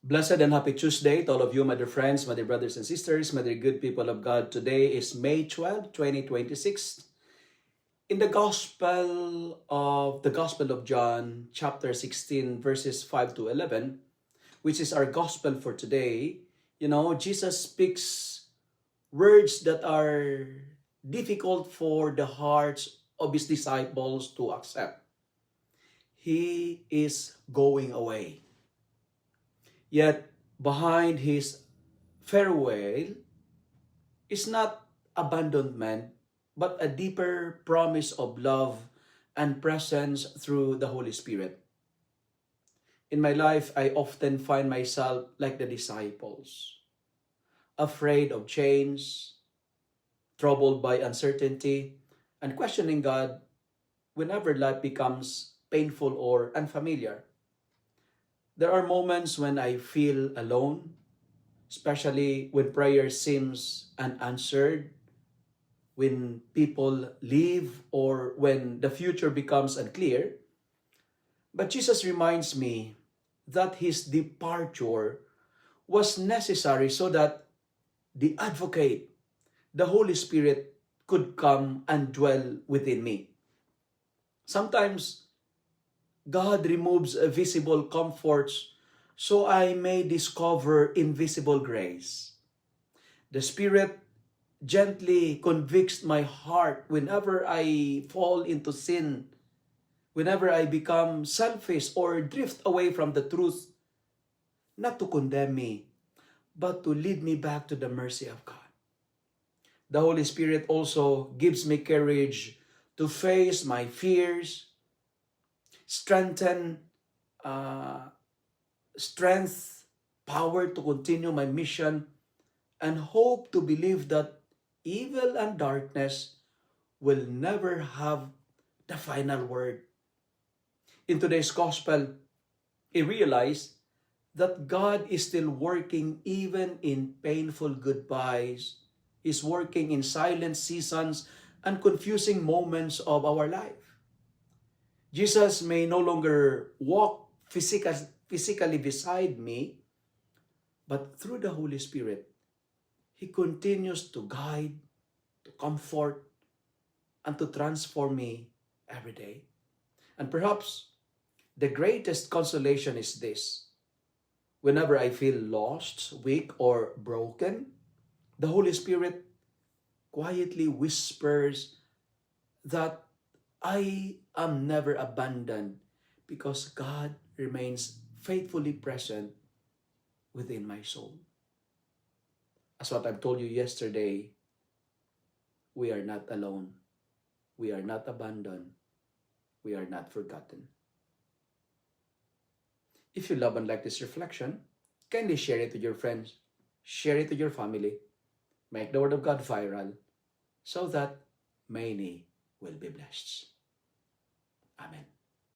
Blessed and happy Tuesday to all of you, my dear friends, my dear brothers and sisters, my dear good people of God. Today is May 12, 2026. In the Gospel of John, chapter 16, verses 5 to 11, which is our gospel for today, Jesus speaks words that are difficult for the hearts of his disciples to accept. He is going away. Yet, behind his farewell is not abandonment, but a deeper promise of love and presence through the Holy Spirit. In my life, I often find myself like the disciples, afraid of change, troubled by uncertainty, and questioning God whenever life becomes painful or unfamiliar. There are moments when I feel alone, especially when prayer seems unanswered, when people leave, or when the future becomes unclear. But Jesus reminds me that his departure was necessary so that the advocate, the Holy Spirit, could come and dwell within me. Sometimes God removes visible comforts so I may discover invisible grace. The Spirit gently convicts my heart whenever I fall into sin, whenever I become selfish or drift away from the truth, not to condemn me, but to lead me back to the mercy of God. The Holy Spirit also gives me courage to face my fears, strength, power to continue my mission, and hope to believe that evil and darkness will never have the final word. In today's gospel, I realize that God is still working even in painful goodbyes. He's working in silent seasons and confusing moments of our life. Jesus may no longer walk physically beside me, but through the Holy Spirit, he continues to guide, to comfort, and to transform me every day. And perhaps the greatest consolation is this. Whenever I feel lost, weak, or broken, the Holy Spirit quietly whispers that I am never abandoned because God remains faithfully present within my soul. As what I've told you yesterday, we are not alone. We are not abandoned. We are not forgotten. If you love and like this reflection, kindly share it with your friends. Share it with your family. Make the Word of God viral so that many will be blessed. Amen.